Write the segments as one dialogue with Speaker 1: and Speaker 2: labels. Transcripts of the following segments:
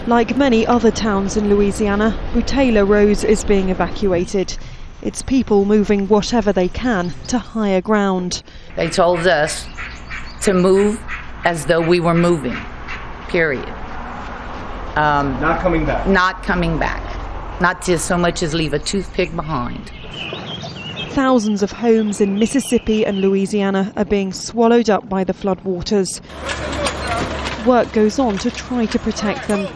Speaker 1: Like many other towns in Louisiana, Butela Rose is being evacuated. Its people moving whatever they can to higher ground.
Speaker 2: They told us to move as though we were moving, period.
Speaker 3: Not coming back.
Speaker 2: Not coming back. Not to so much as leave a toothpick behind.
Speaker 1: Thousands of homes in Mississippi and Louisiana are being swallowed up by the floodwaters. Work goes on to try to protect them.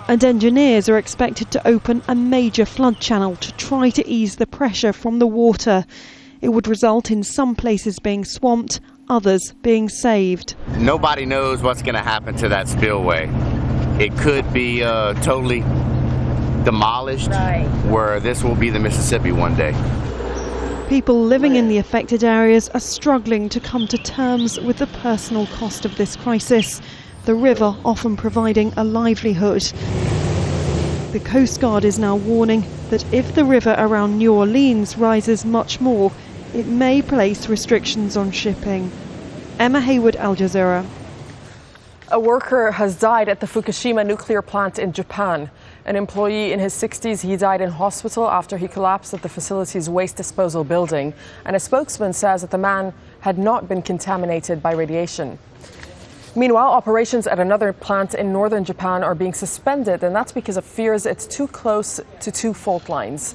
Speaker 1: And engineers are expected to open a major flood channel to try to ease the pressure from the water. It would result in some places being swamped, others being saved.
Speaker 4: Nobody knows what's going to happen to that spillway. It could be totally demolished, right, where this will be the Mississippi one day.
Speaker 1: People living in the affected areas are struggling to come to terms with the personal cost of this crisis, the river often providing a livelihood. The Coast Guard is now warning that if the river around New Orleans rises much more, it may place restrictions on shipping. Emma Hayward, Al Jazeera.
Speaker 5: A worker has died at the Fukushima nuclear plant in Japan. An employee in his 60s, he died in hospital after he collapsed at the facility's waste disposal building. And a spokesman says that the man had not been contaminated by radiation. Meanwhile, operations at another plant in northern Japan are being suspended, and that's because of fears it's too close to two fault lines.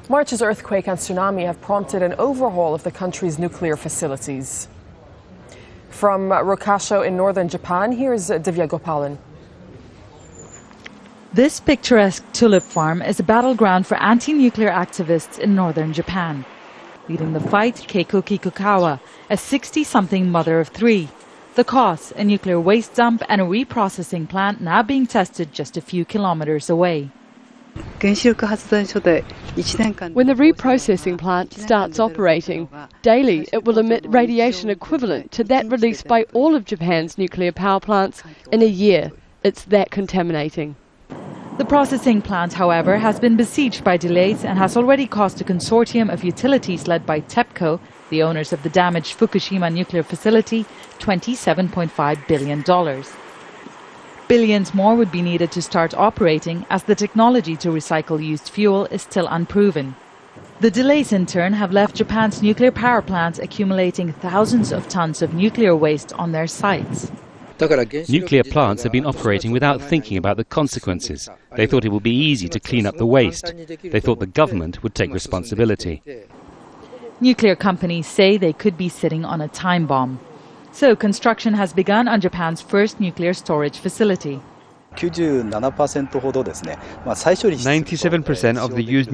Speaker 5: March's earthquake and tsunami have prompted an overhaul of the country's nuclear facilities. From Rokasho in northern Japan, here's Divya Gopalan.
Speaker 6: This picturesque tulip farm is a battleground for anti-nuclear activists in northern Japan. Leading the fight, Keiko Kikukawa, a 60-something mother of three. The cause, a nuclear waste dump and a reprocessing plant now being tested just a few kilometers away.
Speaker 7: When the reprocessing plant starts operating, daily it will emit radiation equivalent to that released by all of Japan's nuclear power plants in a year. It's that contaminating.
Speaker 6: The processing plant, however, has been besieged by delays and has already cost a consortium of utilities led by TEPCO, the owners of the damaged Fukushima nuclear facility, $27.5 billion. Billions more would be needed to start operating, as the technology to recycle used fuel is still unproven. The delays in turn have left Japan's nuclear power plants accumulating thousands of tons of nuclear waste on their sites.
Speaker 8: Nuclear plants have been operating without thinking about the consequences. They thought it would be easy to clean up the waste. They thought the government would take responsibility.
Speaker 6: Nuclear companies say they could be sitting on a time bomb. So construction has begun on Japan's first nuclear storage facility.
Speaker 9: 97% of the used